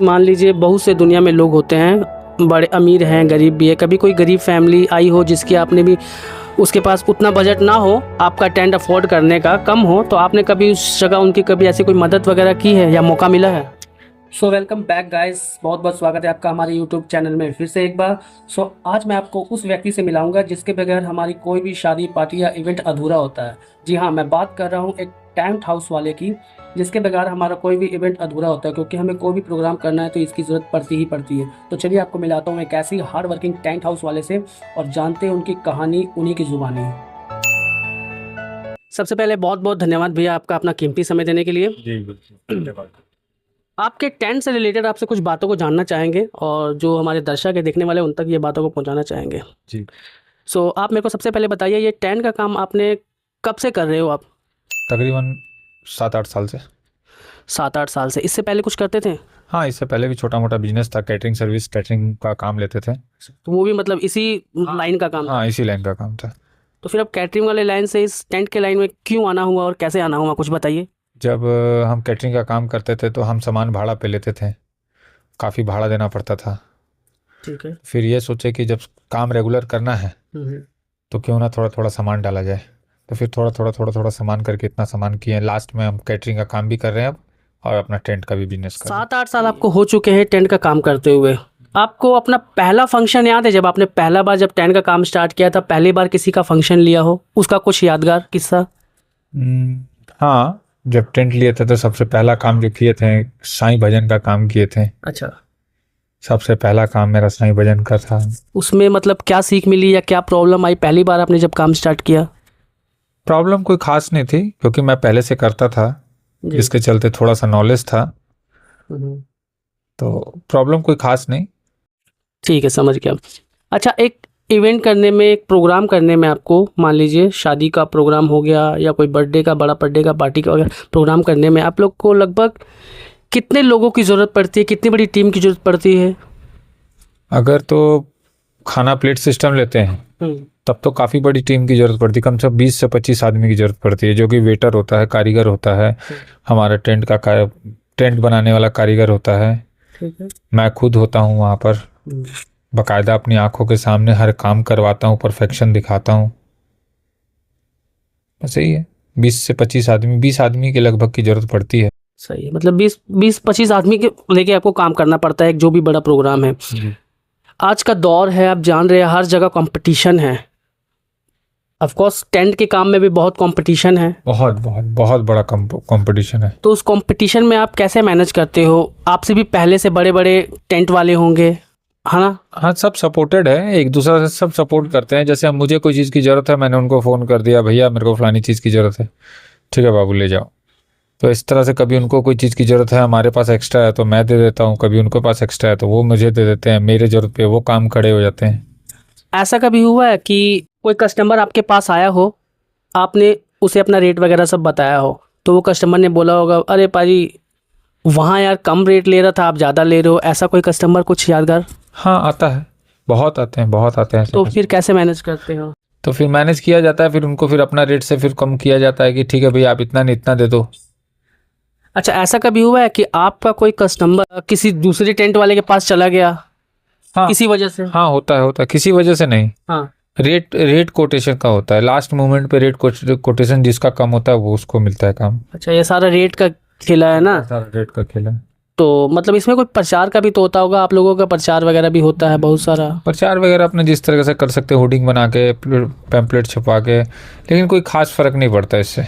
मान लीजिए बहुत से दुनिया में लोग होते हैं, बड़े अमीर हैं, गरीब भी है। कभी कोई गरीब फैमिली आई हो जिसकी आपने भी उसके पास उतना बजट ना हो आपका टेंट अफोर्ड करने का, कम हो, तो आपने कभी उस जगह उनकी कभी ऐसी कोई मदद वगैरह की है या मौका मिला है? सो वेलकम बैक गाइस, बहुत बहुत स्वागत है आपका हमारे यूट्यूब चैनल में फिर से एक बार। आज मैं आपको उस व्यक्ति से मिलाऊंगा जिसके बगैर हमारी कोई भी शादी, पार्टी या इवेंट अधूरा होता है। जी हाँ, मैं बात कर रहा हूँ एक टेंट हाउस वाले की, जिसके बगैर हमारा कोई भी इवेंट अधूरा होता है, क्योंकि हमें कोई भी प्रोग्राम करना है तो इसकी ज़रूरत पड़ती ही पड़ती है। तो चलिए आपको मिलाता हूँ एक ऐसी हार्ड वर्किंग टेंट हाउस वाले से और जानते हैं उनकी कहानी, उन्हीं की ज़ुबानी। सबसे पहले बहुत बहुत धन्यवाद भैया आपका अपना कीमती समय देने के लिए। जी बिल्कुल, धन्यवाद। आपके टेंट से रिलेटेड आपसे कुछ बातों को जानना चाहेंगे और जो हमारे दर्शक है देखने वाले उन तक ये बातों को पहुंचाना चाहेंगे। जी आप मेरे को सबसे पहले बताइए, ये टेंट का काम आपने कब से कर रहे हो आप? तकरीबन 7-8 साल से। 7-8 साल से। इससे पहले कुछ करते थे? हाँ, इससे पहले भी छोटा मोटा बिजनेस था, कैटरिंग सर्विस, कैटरिंग का काम लेते थे। तो वो भी मतलब इसी लाइन का काम था? हाँ, इसी लाइन का काम था। तो फिर अब कैटरिंग वाले लाइन से इस टेंट के लाइन में क्यों आना हुआ और कैसे आना हुआ, कुछ बताइए। जब हम कैटरिंग का काम करते थे तो हम सामान भाड़ा पे लेते थे, काफ़ी भाड़ा देना पड़ता था। ठीक है। फिर ये सोचे कि जब काम रेगुलर करना है तो क्यों ना थोड़ा थोड़ा सामान डाला जाए। तो फिर थोड़ा थोड़ा सामान करके इतना सामान किए, लास्ट में हम कैटरिंग का काम भी कर रहे हैं अब, और अपना टेंट का भी बिजनेस कर रहे हैं। 7-8 साल आपको हो चुके हैं टेंट का काम करते हुए। आपको अपना पहला फंक्शन याद है, जब आपने पहला बार जब टेंट का काम स्टार्ट किया था, पहली बार किसी का फंक्शन लिया हो, उसका कुछ यादगार किस्सा? हाँ, जब टेंट लिए थे तो सबसे पहला काम जो किए थे, साईं भजन का काम किए थे। अच्छा। सबसे पहला काम मेरा साईं भजन का था। उसमें मतलब क्या सीख मिली या क्या प्रॉब्लम आई पहली बार आपने जब काम स्टार्ट किया? प्रॉब्लम कोई खास नहीं थी, क्योंकि मैं पहले से करता था, जी। इसके चलते थोड़ा सा नॉलेज था, हम्म। तो प्रॉब्लम कोई खास नहीं। ठीक है, समझ गया। अच्छा, एक इवेंट करने में, एक प्रोग्राम करने में आपको, मान लीजिए शादी का प्रोग्राम हो गया या कोई बर्थडे का, बड़ा बर्थडे का पार्टी का वगैरह प्रोग्राम करने में आप लोग को लगभग कितने लोगों की ज़रूरत पड़ती है, कितनी बड़ी टीम की ज़रूरत पड़ती है? अगर तो खाना प्लेट सिस्टम लेते हैं तब तो काफ़ी बड़ी टीम की ज़रूरत पड़ती है, कम से कम 20 से 25 आदमी की ज़रूरत पड़ती है, जो कि वेटर होता है, कारीगर होता है, हमारा टेंट बनाने वाला कारीगर होता है। ठीक है। मैं खुद होता हूँ वहाँ पर, बाकायदा अपनी आंखों के सामने हर काम करवाता हूँ, परफेक्शन दिखाता हूँ। बस यही है, 20 से 25 आदमी, 20 आदमी के लगभग की ज़रूरत पड़ती है। सही है, मतलब 20-25 आदमी के लेके आपको काम करना पड़ता है एक जो भी बड़ा प्रोग्राम है। आज का दौर है, आप जान रहे हैं, हर जगह कंपटीशन है। ऑफ कोर्स टेंट के काम में भी बहुत कंपटीशन है, बहुत बहुत बहुत बड़ा कंपटीशन है। तो उस कंपटीशन में आप कैसे मैनेज करते हो? आपसे भी पहले से बड़े बड़े टेंट वाले होंगे, है ना? हाँ, सब सपोर्टेड है, एक दूसरे से सब सपोर्ट करते हैं। जैसे अब मुझे कोई चीज़ की ज़रूरत है, मैंने उनको फ़ोन कर दिया, भैया मेरे को फलानी चीज़ की ज़रूरत है, ठीक है बाबू ले जाओ। तो इस तरह से कभी उनको कोई चीज़ की ज़रूरत है, हमारे पास एक्स्ट्रा है तो मैं दे देता हूँ, कभी उनके पास एक्स्ट्रा है तो वो मुझे दे देते हैं, मेरे ज़रूरत पे वो काम खड़े हो जाते हैं। ऐसा कभी हुआ है कि कोई कस्टमर आपके पास आया हो, आपने उसे अपना रेट वगैरह सब बताया हो, तो वो कस्टमर ने बोला होगा, अरे पाजी वहाँ यार कम रेट ले रहा था, आप ज़्यादा ले रहे हो, ऐसा कोई कस्टमर कुछ यादगार? हाँ, आता है, बहुत आते हैं, बहुत आते हैं। तो फिर कैसे मैनेज करते हो? तो फिर मैनेज किया जाता है, फिर उनको फिर अपना रेट से फिर कम किया जाता है कि ठीक है भैया आप इतना नहीं इतना दे दो। अच्छा, ऐसा कभी हुआ है कि आपका कोई कस्टमर किसी दूसरे टेंट वाले के पास चला गया? हाँ, किसी वजह से? हाँ, होता है, किसी वजह से नहीं। हाँ। रेट कोटेशन का होता है, लास्ट मोमेंट पे रेट कोटेशन जिसका कम होता है वो उसको मिलता है काम। अच्छा, ये सारा रेट का खेला है ना? सारा रेट का खेल है। तो मतलब इसमें कोई प्रचार का भी तो होता होगा, आप लोगों का प्रचार वगैरह भी होता है बहुत सारा? प्रचार वगैरह अपने जिस तरह से कर सकते हैं, होर्डिंग बना के, पैम्पलेट छपा के, लेकिन कोई खास फर्क नहीं पड़ता इससे।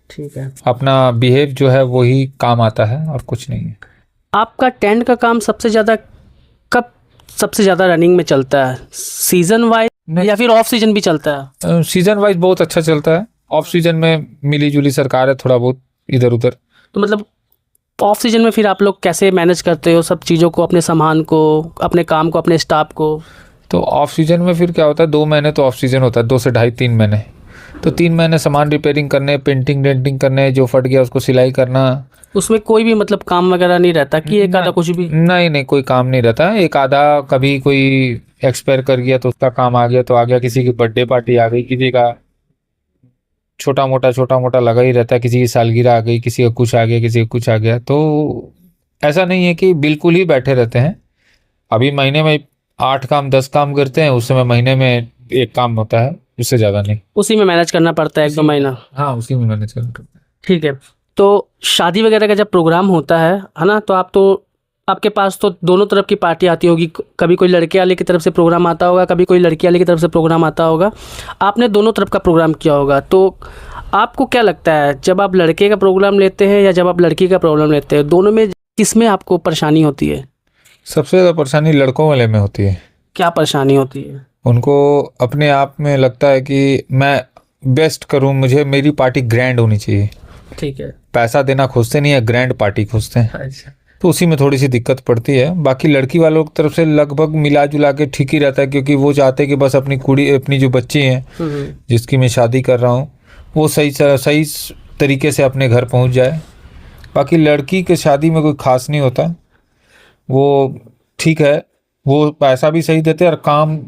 ठीक है। अपना बिहेव जो है वही काम आता है और कुछ नहीं है। आपका टेंट का काम सबसे ज़्यादा कब सबसे ज़्यादा रनिंग में चलता है, सीजन वाइज या फिर ऑफ सीजन भी चलता है? सीजन वाइज बहुत अच्छा चलता है, ऑफ सीजन में मिली जुली सरकार है, थोड़ा बहुत इधर उधर। तो मतलब ऑफ सीजन में फिर आप लोग कैसे मैनेज करते हो सब चीज़ों को, अपने सामान को, अपने काम को, अपने स्टाफ को? तो ऑफ सीजन में फिर क्या होता है, 2 महीने तो ऑफ सीजन होता है, 2 से ढाई 3 महीने। तो 3 महीने सामान रिपेयरिंग करने, पेंटिंग डेंटिंग करने, जो फट गया उसको सिलाई करना। उसमें कोई भी मतलब काम वगैरह नहीं रहता कि एक आधा कुछ भी? नहीं, कोई काम नहीं रहता है, एक आधा कभी कोई एक्सपायर कर गया तो उसका काम आ गया तो आ गया, किसी की बर्थडे पार्टी आ गई, किसी का छोटा मोटा लगा ही रहता है, किसी की सालगिरह आ गई, किसी का कुछ आ गया, किसी का कुछ आ गया, तो ऐसा नहीं है कि बिल्कुल ही बैठे रहते हैं। अभी महीने में 8 काम 10 काम करते हैं, उस समय महीने में 1 काम होता है, उससे ज़्यादा नहीं। उसी में मैनेज करना पड़ता है 1-2 महीना। हाँ, उसी में मैनेज करना पड़ता है। ठीक है। तो शादी वगैरह का जब प्रोग्राम होता है ना, तो आपके पास तो दोनों तरफ की पार्टी आती होगी। कभी कोई लड़के वाले की तरफ से प्रोग्राम आता होगा, कभी कोई लड़की वाले की तरफ से प्रोग्राम आता होगा। आपने दोनों तरफ का प्रोग्राम किया होगा, तो आपको क्या लगता है जब आप लड़के का प्रोग्राम लेते हैं या जब आप लड़की का प्रोग्राम लेते हैं, दोनों में किस में आपको परेशानी होती है? सबसे ज़्यादा परेशानी लड़कों वाले में होती है। क्या परेशानी होती है? उनको अपने आप में लगता है कि मैं बेस्ट करूं, मुझे मेरी पार्टी ग्रैंड होनी चाहिए। ठीक है। पैसा देना खोजते नहीं है, ग्रैंड पार्टी खोजते हैं। अच्छा। तो उसी में थोड़ी सी दिक्कत पड़ती है। बाकी लड़की वालों की तरफ से लगभग मिला जुला के ठीक ही रहता है, क्योंकि वो चाहते हैं कि बस अपनी जो बच्ची हैं जिसकी मैं शादी कर रहा हूँ वो सही तरीके से अपने घर पहुँच जाए। बाकी लड़की के शादी में कोई खास नहीं होता, वो ठीक है, वो पैसा भी सही देते हैं और काम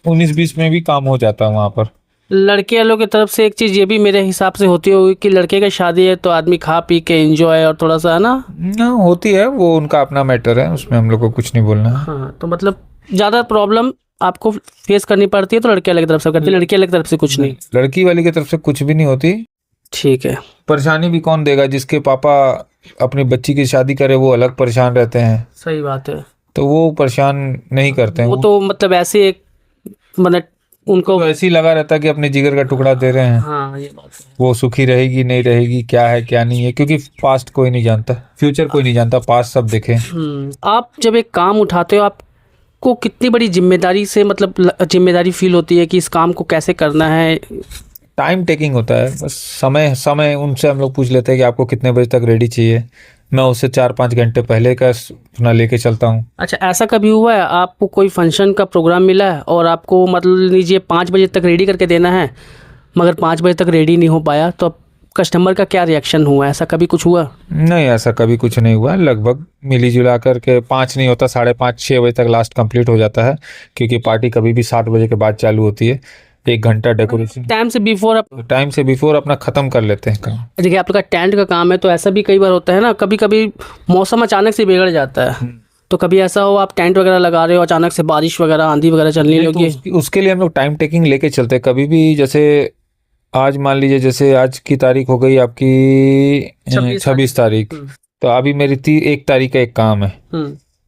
19-20 में भी काम हो जाता है वहाँ पर। लड़के वालों की तरफ से एक चीज़ ये भी मेरे हिसाब से होती होगी कि लड़के की शादी है तो आदमी खा पी के एंजॉय और थोड़ा सा, है ना? ना, होती है, वो उनका अपना मैटर है, उसमें हम लोग को कुछ नहीं बोलना है। हाँ, तो मतलब ज़्यादा प्रॉब्लम आपको फेस करनी पड़ती है तो लड़के वाले की तरफ से करती है, लड़की वाले की तरफ से कुछ नहीं? लड़की वाली की तरफ से कुछ भी नहीं होती। ठीक है। परेशानी भी कौन देगा? जिसके पापा अपनी बच्ची की शादी करे वो अलग परेशान रहते हैं, सही बात है। तो वो परेशान नहीं करते हैं। वो तो मतलब ऐसे एक मतलब उनको तो ऐसे ही लगा रहता है कि अपने जिगर का टुकड़ा दे रहे हैं। हाँ, ये बात है। वो सुखी रहेगी नहीं रहेगी, क्या है क्या नहीं है, क्योंकि पास्ट कोई नहीं जानता, फ्यूचर कोई नहीं जानता, पास्ट सब देखे। आप जब एक काम उठाते हो आपको कितनी बड़ी जिम्मेदारी से मतलब जिम्मेदारी फील होती है कि इस काम को कैसे करना है? टाइम टेकिंग होता है, बस समय उनसे हम लोग पूछ लेते हैं कि आपको कितने बजे तक रेडी चाहिए, मैं उससे 4-5 घंटे पहले का अपना लेके चलता हूँ। अच्छा, ऐसा कभी हुआ है आपको कोई फंक्शन का प्रोग्राम मिला है और आपको मतलब लीजिए 5 बजे तक रेडी करके देना है, मगर 5 बजे तक रेडी नहीं हो पाया, तो अब कस्टमर का क्या रिएक्शन हुआ? ऐसा कभी कुछ हुआ? नहीं, ऐसा कभी कुछ नहीं हुआ। लगभग मिली जुला करके 5 नहीं होता, 5:30-6 बजे तक लास्ट कंप्लीट हो जाता है, क्योंकि पार्टी कभी भी 7 बजे के बाद चालू होती है। 1 घंटा डेकोरेशन टाइम से बिफोर अपना ख़त्म कर लेते हैं काम। देखिए, आपका टेंट का काम है तो ऐसा भी कई बार होता है ना, कभी कभी मौसम अचानक से बिगड़ जाता है, तो कभी ऐसा हो आप टेंट वगैरह लगा रहे हो, अचानक से बारिश वगैरह आंधी वगैरह चलने लगी? तो उसके लिए हम लोग टाइम टेकिंग लेके चलते हैं। कभी भी जैसे आज मान लीजिए, जैसे आज की तारीख हो गई आपकी 26 तारीख, तो अभी मेरी 1 तारीख का एक काम है,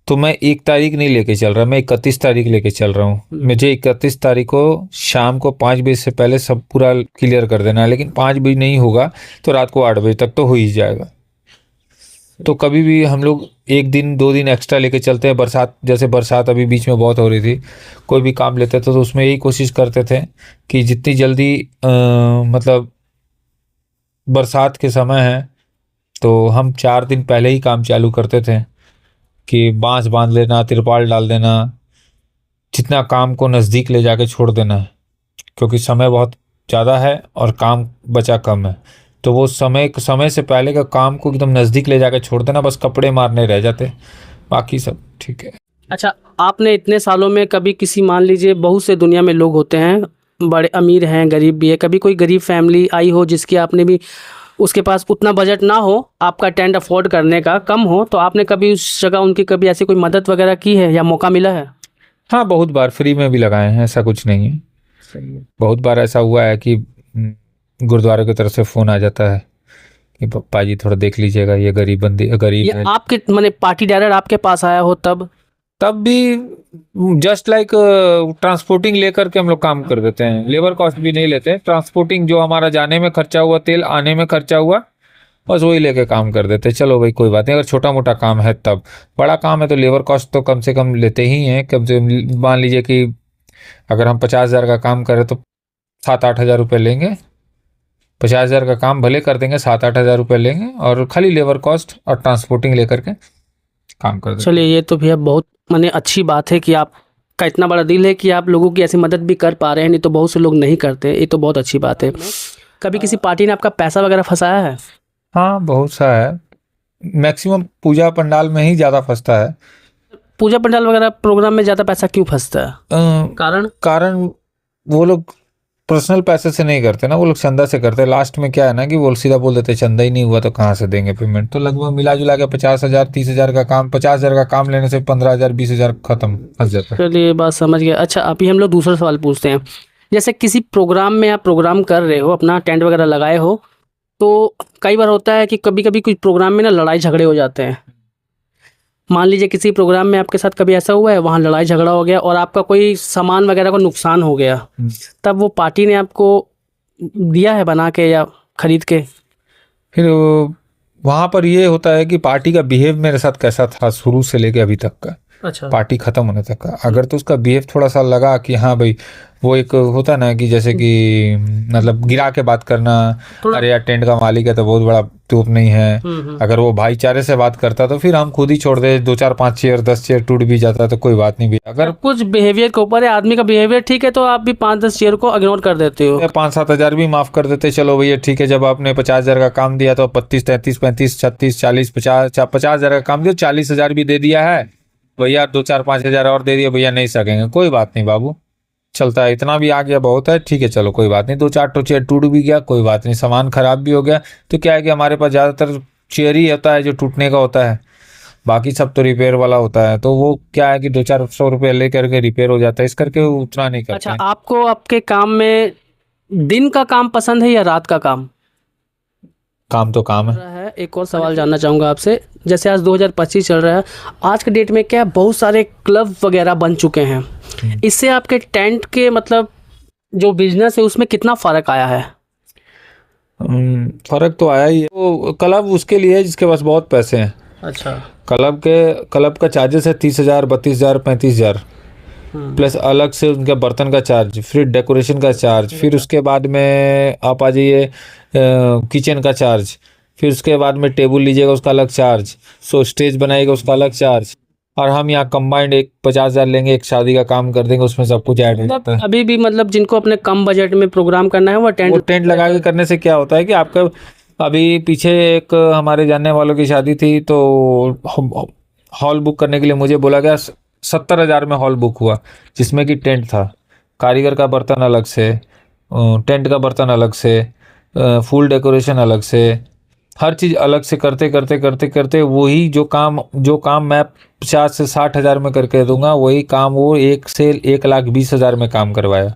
तो मैं 1 तारीख नहीं लेके चल रहा, मैं 31 तारीख लेके चल रहा हूँ। मुझे 31 तारीख को शाम को 5 बजे से पहले सब पूरा क्लियर कर देना है, लेकिन 5 बजे नहीं होगा तो रात को 8 बजे तक तो हो ही जाएगा। तो कभी भी हम लोग 1 दिन 2 दिन एक्स्ट्रा लेके चलते हैं। जैसे बरसात अभी बीच में बहुत हो रही थी, कोई भी काम लेते थे तो उसमें यही कोशिश करते थे कि जितनी जल्दी मतलब बरसात के समय है तो हम 4 दिन पहले ही काम चालू करते थे कि बांस बांध लेना, तिरपाल डाल देना, जितना काम को नज़दीक ले जाके छोड़ देना है, क्योंकि समय बहुत ज़्यादा है और काम बचा कम है। तो वो समय से पहले का काम को एकदम नज़दीक ले जाके छोड़ देना, बस कपड़े मारने रह जाते, बाकी सब ठीक है। अच्छा, आपने इतने सालों में कभी किसी, मान लीजिए बहुत से दुनिया में लोग होते हैं, बड़े अमीर हैं, गरीब भी है, कभी कोई गरीब फैमिली आई हो जिसकी आपने भी, उसके पास उतना बजट ना हो आपका टेंट अफोर्ड करने का, कम हो, तो आपने कभी उस जगह उनकी कभी ऐसी कोई मदद वगैरह की है या मौका मिला है? हाँ, बहुत बार फ्री में भी लगाए हैं, ऐसा कुछ नहीं है। सही है। बहुत बार ऐसा हुआ है कि गुरुद्वारे की तरफ से फ़ोन आ जाता है कि पप्पा जी थोड़ा देख लीजिएगा, ये गरीब है। आपके माने पार्टी डायरेक्ट आपके पास आया हो तब भी जस्ट लाइक ट्रांसपोर्टिंग लेकर के हम लोग काम कर देते हैं, लेबर कॉस्ट भी नहीं लेते। ट्रांसपोर्टिंग जो हमारा जाने में खर्चा हुआ, तेल आने में खर्चा हुआ, बस वही लेके काम कर देते। चलो भाई कोई बात नहीं, अगर छोटा मोटा काम है तब। बड़ा काम है तो लेबर कॉस्ट तो कम से कम लेते ही हैं। कम से मान लीजिए कि अगर हम 50,000 का काम करें तो 7-8 हज़ार रुपये लेंगे। 50,000 का काम भले कर देंगे, 7-8 हज़ार रुपये लेंगे और खाली लेबर कॉस्ट और ट्रांसपोर्टिंग लेकर के काम कर देंगे। चलिए, ये तो भैया बहुत माने अच्छी बात है कि आपका इतना बड़ा दिल है कि आप लोगों की ऐसी मदद भी कर पा रहे हैं, नहीं तो बहुत से लोग नहीं करते। ये तो बहुत अच्छी बात है। कभी किसी पार्टी ने आपका पैसा वगैरह फंसाया है? हाँ, बहुत सा है। मैक्सिमम पूजा पंडाल में ही ज़्यादा फंसता है। पूजा पंडाल वगैरह प्रोग्राम में ज़्यादा पैसा क्यों फंसता है? कारण कारण वो लोग पर्सनल पैसे से नहीं करते ना, वो लोग चंदा से करते हैं। लास्ट में क्या है ना कि वो सीधा बोल देते चंदा ही नहीं हुआ तो कहाँ से देंगे पेमेंट। तो लगभग मिला जुला के 50,000 30,000 का काम, 50,000 का काम लेने से 15,000 20,000 खत्म, फंस जाता है। चलिए बात समझ गया। अच्छा अभी हम लोग दूसरा सवाल पूछते हैं। जैसे किसी प्रोग्राम में आप प्रोग्राम कर रहे हो, अपना टेंट वगैरह लगाए हो, तो कई बार होता है कि कभी कभी कुछ प्रोग्राम में ना लड़ाई झगड़े हो जाते हैं। मान लीजिए किसी प्रोग्राम में आपके साथ कभी ऐसा हुआ है, वहाँ लड़ाई झगड़ा हो गया और आपका कोई सामान वगैरह को नुकसान हो गया, तब वो पार्टी ने आपको दिया है बना के या खरीद के? फिर वहां पर ये होता है कि पार्टी का बिहेव मेरे साथ कैसा था शुरू से लेके अभी तक का, अच्छा। पार्टी खत्म होने तक का। अगर तो उसका बिहेव थोड़ा सा लगा कि हाँ भाई, वो एक होता ना कि जैसे कि मतलब गिरा के बात करना, थोड़ा- अरे यार टेंट का मालिक है तो बहुत बड़ा तोप नहीं है। अगर वो भाईचारे से बात करता तो फिर हम खुद ही छोड़ दे, 2 4 5 चेयर 10 चेयर टूट भी जाता तो कोई बात नहीं भी। अगर कुछ बिहेवियर के ऊपर है, आदमी का बिहेवियर ठीक है तो आप भी 5-10 चेयर को इग्नोर कर देते हो। 5 7 हज़ार भी माफ कर देते, चलो भैया ठीक है। जब आपने 50,000 का काम दिया तो 32 33 35 36 40 50,000 का काम दिया, 40,000 भी दे दिया है भैया, 2 4 5 हज़ार और दे दिया भैया, नहीं सकेंगे, कोई बात नहीं बाबू, चलता है, इतना भी आ गया बहुत है, ठीक है चलो कोई बात नहीं। 2 4 तो चेयर टूट भी गया कोई बात नहीं, सामान खराब भी हो गया तो क्या है कि हमारे पास ज़्यादातर चेयर ही होता है जो टूटने का होता है, बाकी सब तो रिपेयर वाला होता है। तो वो क्या है कि 2 400 रुपये लेकर के रिपेयर हो जाता है, इस करके वो उतना नहीं करते अच्छा हैं। आपको आपके काम में दिन का काम पसंद है या रात का काम? काम तो काम है। रहा है एक और सवाल जानना चाहूँगा आपसे। जैसे आज 2025 चल रहा है, आज के डेट में क्या बहुत सारे क्लब वगैरह बन चुके हैं, इससे आपके टेंट के मतलब जो बिजनेस है उसमें कितना फ़र्क आया है? फर्क तो आया ही है। वो क्लब उसके लिए है जिसके पास बहुत पैसे हैं। अच्छा। क्लब का चार्जेस है 30,000 32,000 35,000 प्लस अलग से उनका बर्तन का चार्ज, फिर डेकोरेशन का चार्ज, फिर उसके बाद में आप आ जाइए किचन का चार्ज, फिर उसके बाद में टेबल लीजिएगा उसका अलग चार्ज, सो स्टेज बनाइएगा उसका अलग चार्ज, और हम यहाँ कंबाइंड एक 50,000 लेंगे, एक शादी का काम कर देंगे, उसमें सब कुछ ऐड हो जाता है। अभी भी मतलब जिनको अपने कम बजट में प्रोग्राम करना है वो टेंट लगा के करने से क्या होता है कि आपका अभी पीछे एक हमारे जानने वालों की शादी थी तो हॉल बुक करने के लिए मुझे बोला गया, 70,000 में हॉल बुक हुआ, जिसमें कि टेंट था, कारीगर का बर्तन अलग से, टेंट का बर्तन अलग से, फुल डेकोरेशन अलग से, हर चीज़ अलग से करते करते करते करते वही जो काम मैं 50 से 60,000 में करके दूंगा, वही काम वो 1,20,000 में काम करवाया।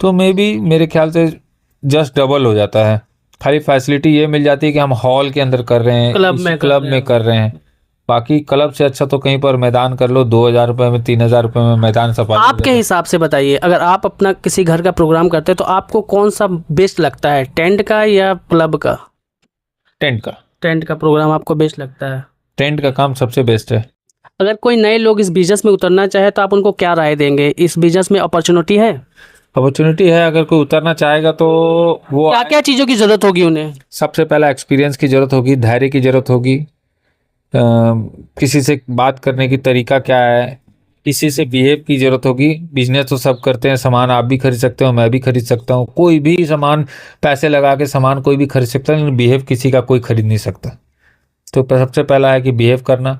तो मेरे ख्याल से जस्ट डबल हो जाता है। खाली फैसिलिटी ये मिल जाती है कि हम हॉल के अंदर कर रहे हैं, क्लब में कर रहे हैं। बाकी क्लब से अच्छा तो कहीं पर मैदान कर लो, 2,000 रुपये में 3,000 रुपये में मैदान सफाई। आपके हिसाब से बताइए, अगर आप अपना किसी घर का प्रोग्राम करते हैं तो आपको कौन सा बेस्ट लगता है, टेंट का या क्लब का? टेंट का प्रोग्राम आपको बेस्ट लगता है? टेंट का काम सबसे बेस्ट है। अगर कोई नए लोग इस बिजनेस में उतरना चाहे तो आप उनको क्या राय देंगे? इस बिजनेस में अपॉर्चुनिटी है? अपॉर्चुनिटी है, अगर कोई उतरना चाहेगा तो वो क्या क्या चीज़ों की ज़रूरत होगी उन्हें? सबसे पहला एक्सपीरियंस की ज़रूरत होगी, धैर्य की ज़रूरत होगी, किसी से बात करने की तरीका क्या है, किसी से बिहेव की ज़रूरत होगी। बिजनेस तो सब करते हैं, सामान आप भी खरीद सकते हो, मैं भी खरीद सकता हूँ, कोई भी सामान पैसे लगा के सामान कोई भी खरीद सकता है, लेकिन बिहेव किसी का कोई खरीद नहीं सकता। तो सबसे पहला है कि बिहेव करना,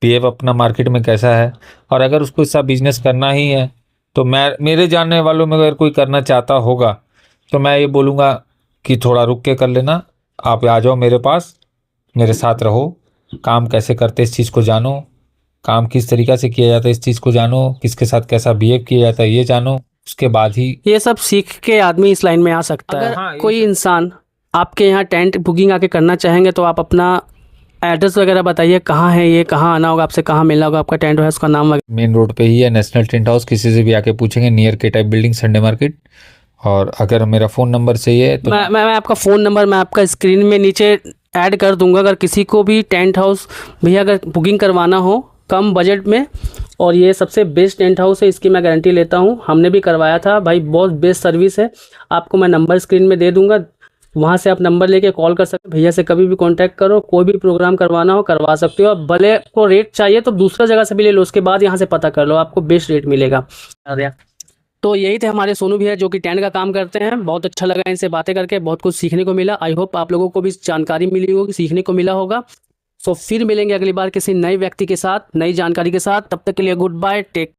बिहेव अपना मार्केट में कैसा है। और अगर उसको इसका बिजनेस करना ही है तो मेरे जानने वालों में अगर कोई करना चाहता होगा तो मैं ये बोलूँगा कि थोड़ा रुक के कर लेना, आप आ जाओ मेरे पास, मेरे साथ रहो, काम कैसे करते इस चीज़ को जानो, काम किस तरीक़ा से किया जाता है इस चीज़ को जानो, किसके साथ कैसा बिहेव किया जाता है ये जानो, उसके बाद ही ये सब सीख के आदमी इस लाइन में आ सकता है। हाँ, कोई इंसान आपके यहाँ टेंट बुकिंग आके करना चाहेंगे तो आप अपना एड्रेस वगैरह बताइए, कहाँ है ये, कहाँ आना होगा, आपसे कहाँ मिलना होगा, आपका टेंट है उसका नाम वगैरह? मेन रोड पे ही है नेशनल टेंट हाउस, किसी से भी आके पूछेंगे, नियर के टाइप बिल्डिंग, संडे मार्केट। और अगर मेरा फ़ोन नंबर चाहिए तो मैं आपका फ़ोन नंबर मैं आपका स्क्रीन में नीचे ऐड कर दूंगा। अगर किसी को भी टेंट हाउस भैया अगर बुकिंग करवाना हो कम बजट में, और ये सबसे बेस्ट टेंट हाउस है, इसकी मैं गारंटी लेता हूँ, हमने भी करवाया था भाई, बहुत बेस्ट सर्विस है। आपको मैं नंबर स्क्रीन में दे दूंगा, वहाँ से आप नंबर लेके कॉल कर सकते हो, भैया से कभी भी कांटेक्ट करो, कोई भी प्रोग्राम करवाना हो करवा सकते हो। अब भले को रेट चाहिए तो दूसरा जगह से भी ले लो, उसके बाद यहाँ से पता कर लो, आपको बेस्ट रेट मिलेगा। तो यही थे हमारे सोनू भैया जो कि टेंट का काम करते हैं। बहुत अच्छा लगा इनसे बातें करके, बहुत कुछ सीखने को मिला। आई होप आप लोगों को भी जानकारी मिली होगी, सीखने को मिला होगा। सो फिर मिलेंगे अगली बार किसी नए व्यक्ति के साथ, नई जानकारी के साथ। तब तक के लिए गुड बाय, टेक।